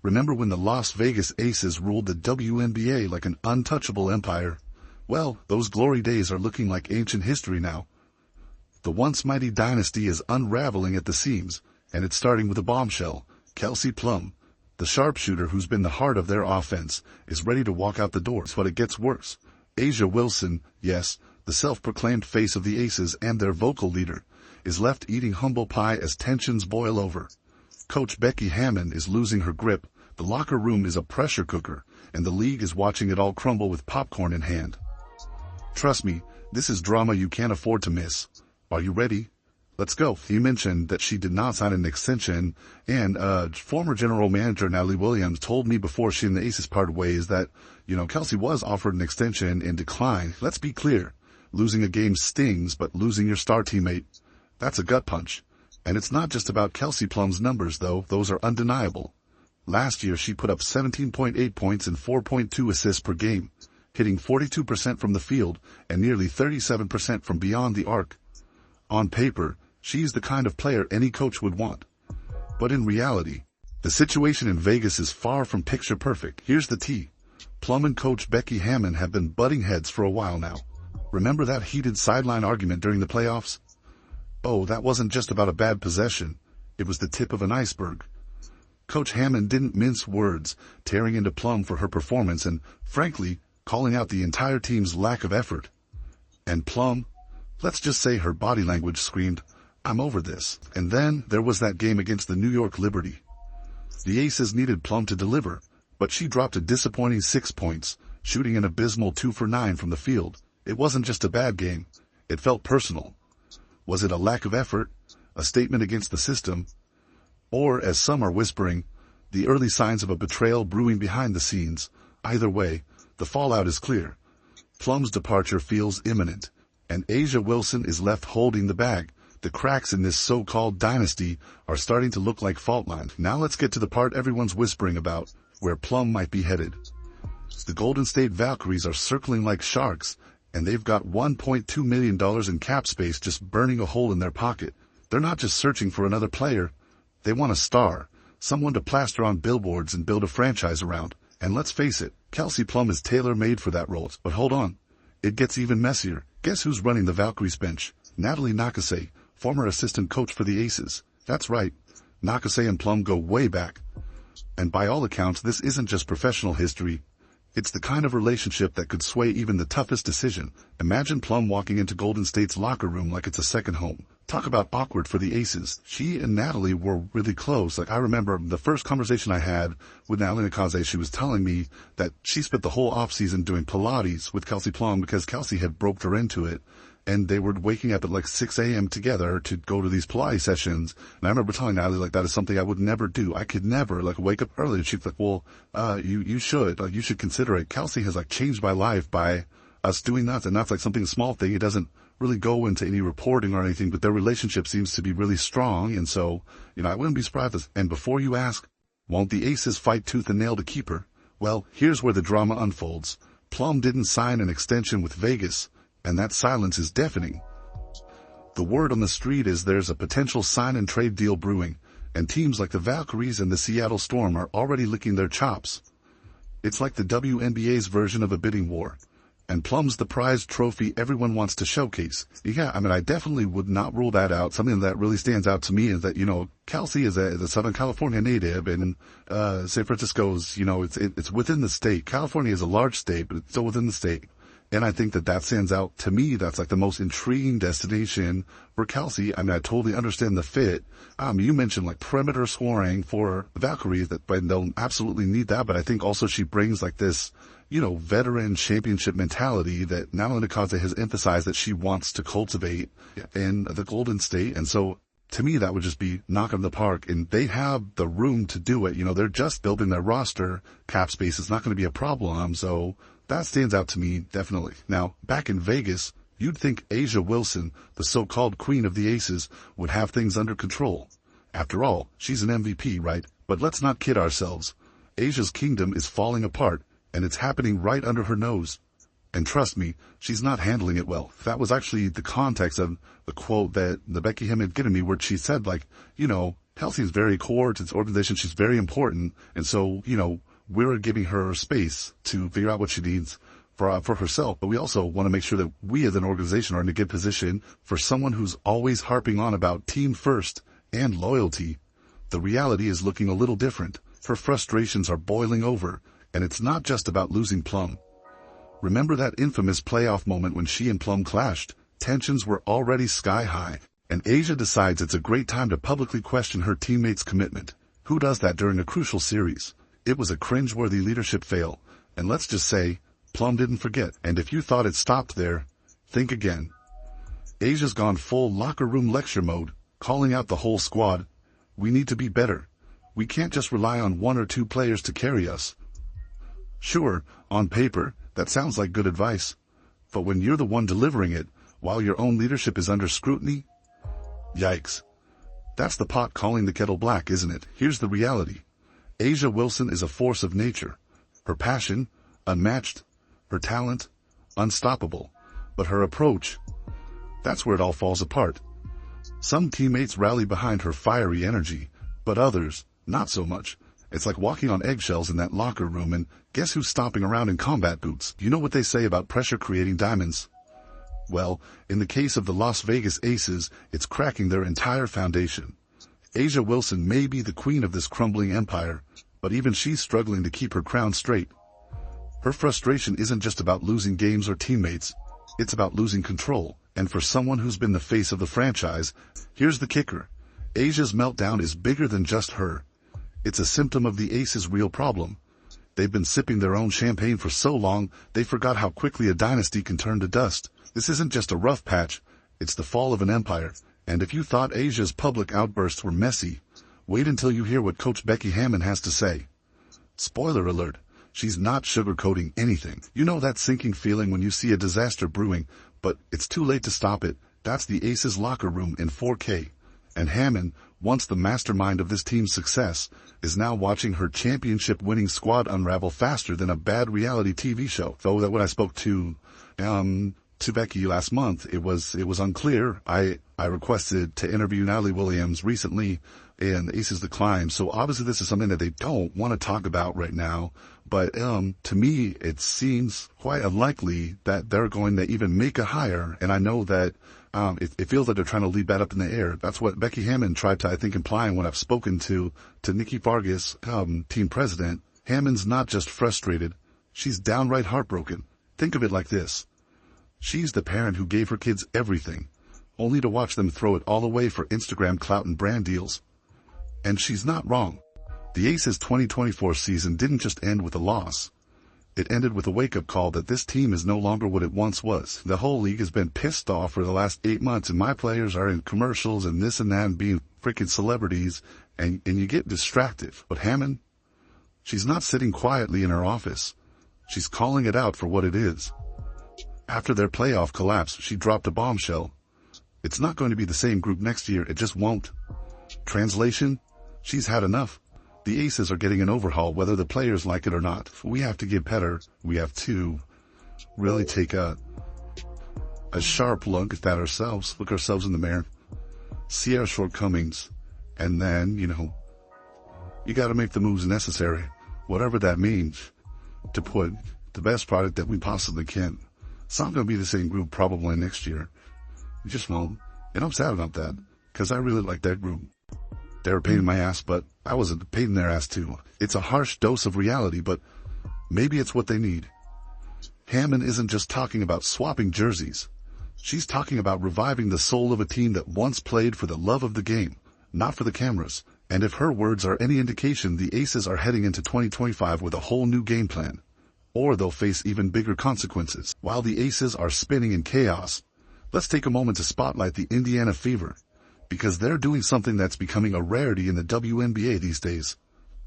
Remember when the Las Vegas Aces ruled the WNBA like an untouchable empire? Well, those glory days are looking like ancient history now. The once mighty dynasty is unraveling at the seams, and it's starting with a bombshell. Kelsey Plum, the sharpshooter who's been the heart of their offense, is ready to walk out the doors, but it gets worse. A'ja Wilson, yes, the self-proclaimed face of the Aces and their vocal leader, is left eating humble pie as tensions boil over. Coach Becky Hammon is losing her grip, the locker room is a pressure cooker, and the league is watching it all crumble with popcorn in hand. Trust me, this is drama you can't afford to miss. Are you ready? Let's go. You mentioned that she did not sign an extension, and former general manager Natalie Williams told me before she and the Aces parted ways that, Kelsey was offered an extension and declined. Let's be clear. Losing a game stings, but losing your star teammate, that's a gut punch. And it's not just about Kelsey Plum's numbers, though. Those are undeniable. Last year, she put up 17.8 points and 4.2 assists per game, hitting 42% from the field and nearly 37% from beyond the arc. On paper, she's the kind of player any coach would want. But in reality, the situation in Vegas is far from picture perfect. Here's the tea. Plum and coach Becky Hammon have been butting heads for a while now. Remember that heated sideline argument during the playoffs? Oh, that wasn't just about a bad possession. It was the tip of an iceberg. Coach Hammon didn't mince words, tearing into Plum for her performance and, frankly, calling out the entire team's lack of effort. And Plum, let's just say her body language screamed, "I'm over this." And then there was that game against the New York Liberty. The Aces needed Plum to deliver, but she dropped a disappointing 6 points, shooting an abysmal 2 for 9 from the field. It wasn't just a bad game. It felt personal. Was it a lack of effort, a statement against the system, or, as some are whispering, the early signs of a betrayal brewing behind the scenes? Either way, the fallout is clear. Plum's departure feels imminent, and A'ja Wilson is left holding the bag. The cracks in this so-called dynasty are starting to look like fault lines. Now let's get to the part everyone's whispering about, where Plum might be headed. The Golden State Valkyries are circling like sharks, and they've got $1.2 million in cap space just burning a hole in their pocket. They're not just searching for another player. They want a star, someone to plaster on billboards and build a franchise around. And let's face it, Kelsey Plum is tailor-made for that role. But hold on. It gets even messier. Guess who's running the Valkyries bench? Natalie Nakase, former assistant coach for the Aces. That's right. Nakase and Plum go way back. And by all accounts, this isn't just professional history. It's the kind of relationship that could sway even the toughest decision. Imagine Plum walking into Golden State's locker room like it's a second home. Talk about awkward for the Aces. She and Natalie were really close. I remember the first conversation I had with Natalie Nakase, she was telling me that she spent the whole offseason doing Pilates with Kelsey Plum because Kelsey had roped her into it. And they were waking up at like 6 a.m. together to go to these Pilates sessions. And I remember telling Natalie, that is something I would never do. I could never, wake up early. And she's like, well, you should consider it. Kelsey has, changed my life by us doing that. And that's, something small thing. It doesn't really go into any reporting or anything, but their relationship seems to be really strong. And so, I wouldn't be surprised. And before you ask, won't the Aces fight tooth and nail to keep her? Well, here's where the drama unfolds. Plum didn't sign an extension with Vegas, and that silence is deafening. The word on the street is there's a potential sign-and-trade deal brewing, and teams like the Valkyries and the Seattle Storm are already licking their chops. It's like the WNBA's version of a bidding war, and Plum's the prized trophy everyone wants to showcase. Yeah, I definitely would not rule that out. Something that really stands out to me is that, Kelsey is a Southern California native, and San Francisco's, it's within the state. California is a large state, but it's still within the state. And I think that stands out to me. That's the most intriguing destination for Kelsey. I totally understand the fit. You mentioned perimeter scoring for the Valkyries, but they'll absolutely need that. But I think also she brings this, veteran championship mentality that Natalie Nakase has emphasized that she wants to cultivate in the Golden State. And so to me, that would just be knock on the park, and they have the room to do it. They're just building their roster. Cap space is not going to be a problem. So that stands out to me, definitely. Now, back in Vegas, you'd think A'ja Wilson, the so-called queen of the Aces, would have things under control. After all, she's an MVP, right? But let's not kid ourselves. A'ja's kingdom is falling apart, and it's happening right under her nose. And trust me, she's not handling it well. That was actually the context of the quote that the Becky Hammon had given me, where she said, Health is very core to its organization. She's very important. And so, we're giving her space to figure out what she needs for herself. But we also want to make sure that we as an organization are in a good position for someone who's always harping on about team first and loyalty. The reality is looking a little different. Her frustrations are boiling over, and it's not just about losing Plum. Remember that infamous playoff moment when she and Plum clashed? Tensions were already sky high, and Asia decides it's a great time to publicly question her teammates' commitment. Who does that during a crucial series? It was a cringeworthy leadership fail, and let's just say, Plum didn't forget. And if you thought it stopped there, think again. Asia's gone full locker room lecture mode, calling out the whole squad. We need to be better. We can't just rely on one or two players to carry us. Sure, on paper, that sounds like good advice. But when you're the one delivering it, while your own leadership is under scrutiny? Yikes. That's the pot calling the kettle black, isn't it? Here's the reality. Asia Wilson is a force of nature. Her passion, unmatched. Her talent, unstoppable. But her approach, that's where it all falls apart. Some teammates rally behind her fiery energy, but others, not so much. It's like walking on eggshells in that locker room, and guess who's stomping around in combat boots? You know what they say about pressure creating diamonds? Well, in the case of the Las Vegas Aces, it's cracking their entire foundation. Asia Wilson may be the queen of this crumbling empire, but even she's struggling to keep her crown straight. Her frustration isn't just about losing games or teammates, it's about losing control. And for someone who's been the face of the franchise, here's the kicker. Asia's meltdown is bigger than just her. It's a symptom of the Aces' real problem. They've been sipping their own champagne for so long, they forgot how quickly a dynasty can turn to dust. This isn't just a rough patch, it's the fall of an empire. And if you thought Asia's public outbursts were messy, wait until you hear what Coach Becky Hammon has to say. Spoiler alert, she's not sugarcoating anything. You know that sinking feeling when you see a disaster brewing, but it's too late to stop it. That's the Aces locker room in 4K. And Hammon, once the mastermind of this team's success, is now watching her championship-winning squad unravel faster than a bad reality TV show. Though that when I spoke to Becky last month, it was unclear. I requested to interview Natalie Williams recently in the Aces Decline, so obviously this is something that they don't want to talk about right now. But to me, it seems quite unlikely that they're going to even make a hire, and I know that it feels like they're trying to leave that up in the air. That's what Becky Hammon tried to, I think, imply when I've spoken to Nikki Vargas, team president. Hammon's not just frustrated, she's downright heartbroken. Think of it like this. She's the parent who gave her kids everything, only to watch them throw it all away for Instagram clout and brand deals. And she's not wrong. The Aces 2024 season didn't just end with a loss. It ended with a wake-up call that this team is no longer what it once was. The whole league has been pissed off for the last 8 months, and my players are in commercials and this and that and being freaking celebrities, and you get distracted. But Hammon, she's not sitting quietly in her office. She's calling it out for what it is. After their playoff collapse, she dropped a bombshell. It's not going to be the same group next year, it just won't. Translation? She's had enough. The Aces are getting an overhaul whether the players like it or not. We have to get better. We have to really take a sharp look at that ourselves, look ourselves in the mirror, see our shortcomings, and then, you gotta make the moves necessary, whatever that means, to put the best product that we possibly can. It's not gonna be the same group probably next year. It just won't. And I'm sad about that, because I really like that group. They were a pain in my ass, but I was a pain in their ass too. It's a harsh dose of reality, but maybe it's what they need. Hammon isn't just talking about swapping jerseys. She's talking about reviving the soul of a team that once played for the love of the game, not for the cameras. And if her words are any indication, the Aces are heading into 2025 with a whole new game plan. Or they'll face even bigger consequences. While the Aces are spinning in chaos, let's take a moment to spotlight the Indiana Fever, because they're doing something that's becoming a rarity in the WNBA these days,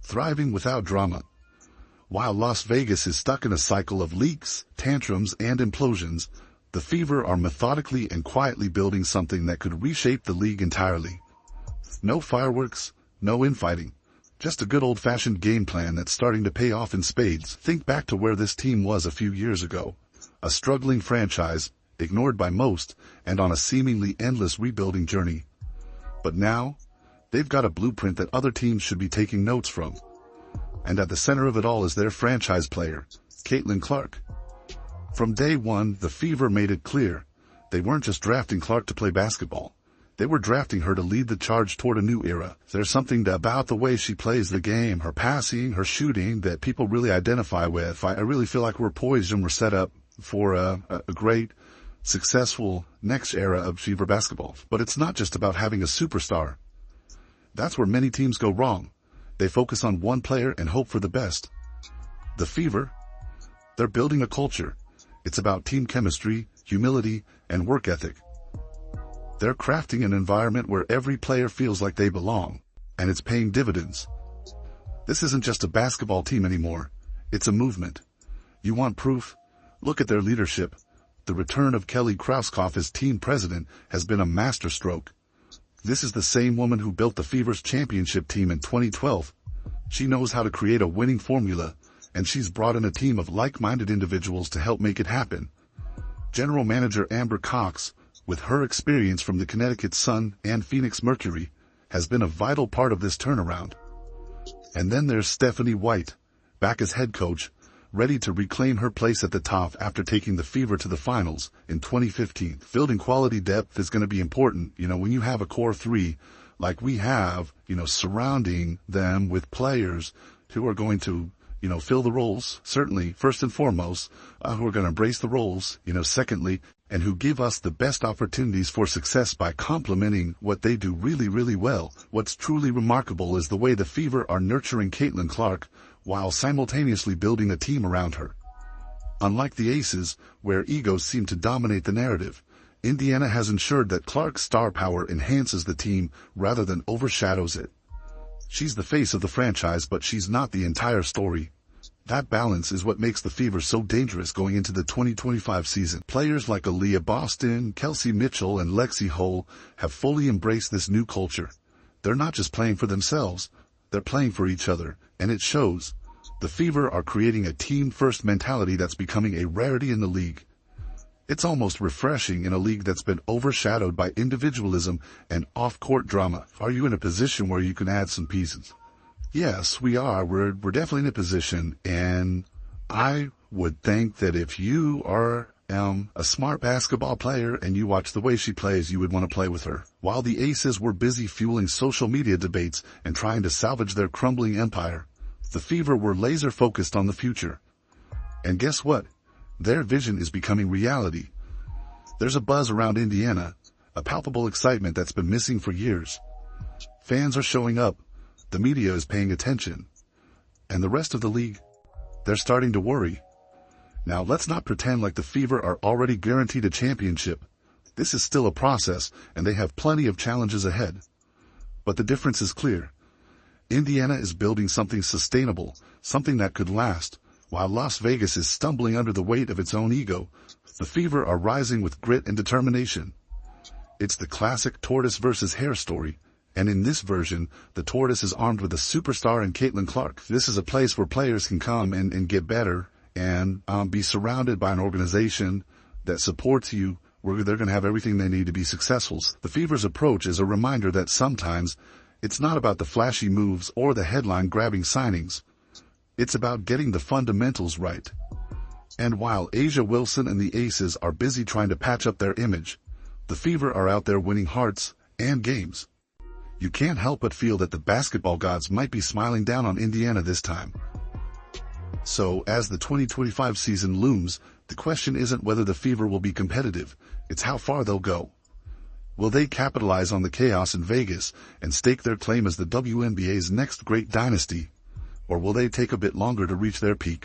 thriving without drama. While Las Vegas is stuck in a cycle of leaks, tantrums, and implosions, the Fever are methodically and quietly building something that could reshape the league entirely. No fireworks, no infighting, just a good old-fashioned game plan that's starting to pay off in spades. Think back to where this team was a few years ago, a struggling franchise, ignored by most, and on a seemingly endless rebuilding journey. But now, They've got a blueprint that other teams should be taking notes from. And at the center of it all is their franchise player, Caitlin Clark. From day one, the Fever made it clear. They weren't just drafting Clark to play basketball. They were drafting her to lead the charge toward a new era. There's something about the way she plays the game, her passing, her shooting, that people really identify with. I really feel like we're poised and we're set up for a great, successful next era of Fever basketball. But it's not just about having a superstar. That's where many teams go wrong. They focus on one player and hope for the best. The Fever, they're building a culture. It's about team chemistry, humility, and work ethic. They're crafting an environment where every player feels like they belong, and it's paying dividends. This isn't just a basketball team anymore. It's a movement. You want proof? Look at their leadership. The return of Kelly Krauskopf as team president has been a masterstroke. This is the same woman who built the Fever's championship team in 2012. She knows how to create a winning formula, and she's brought in a team of like-minded individuals to help make it happen. General Manager Amber Cox, with her experience from the Connecticut Sun and Phoenix Mercury, has been a vital part of this turnaround. And then there's Stephanie White, back as head coach, ready to reclaim her place at the top after taking the Fever to the finals in 2015. Building quality depth is going to be important. When you have a core three like we have, surrounding them with players who are going to fill the roles, certainly, first and foremost, who are going to embrace the roles, secondly, and who give us the best opportunities for success by complementing what they do really, really well. What's truly remarkable is the way the Fever are nurturing Caitlin Clark while simultaneously building a team around her. Unlike the Aces, where egos seem to dominate the narrative, Indiana has ensured that Clark's star power enhances the team rather than overshadows it. She's the face of the franchise, but she's not the entire story. That balance is what makes the Fever so dangerous going into the 2025 season. Players like Aaliyah Boston, Kelsey Mitchell, and Lexi Hull have fully embraced this new culture. They're not just playing for themselves, they're playing for each other, and it shows. The Fever are creating a team-first mentality that's becoming a rarity in the league. It's almost refreshing in a league that's been overshadowed by individualism and off-court drama. Are you in a position where you can add some pieces? Yes, we are. We're definitely in a position, and I would think that if you are a smart basketball player and you watch the way she plays, you would want to play with her. While the Aces were busy fueling social media debates and trying to salvage their crumbling empire, the Fever were laser-focused on the future. And guess what? Their vision is becoming reality. There's a buzz around Indiana, a palpable excitement that's been missing for years. Fans are showing up. The media is paying attention. And the rest of the league, they're starting to worry. Now, let's not pretend like the Fever are already guaranteed a championship. This is still a process, and they have plenty of challenges ahead. But the difference is clear. Indiana is building something sustainable, something that could last. While Las Vegas is stumbling under the weight of its own ego, the Fever are rising with grit and determination. It's the classic tortoise versus hare story. And in this version, the tortoise is armed with a superstar in Caitlin Clark. This is a place where players can come and get better and be surrounded by an organization that supports you, where they're going to have everything they need to be successful. The Fever's approach is a reminder that sometimes it's not about the flashy moves or the headline-grabbing signings. It's about getting the fundamentals right. And while Asia Wilson and the Aces are busy trying to patch up their image, the Fever are out there winning hearts and games. You can't help but feel that the basketball gods might be smiling down on Indiana this time. So, as the 2025 season looms, the question isn't whether the Fever will be competitive, it's how far they'll go. Will they capitalize on the chaos in Vegas and stake their claim as the WNBA's next great dynasty? Or will they take a bit longer to reach their peak?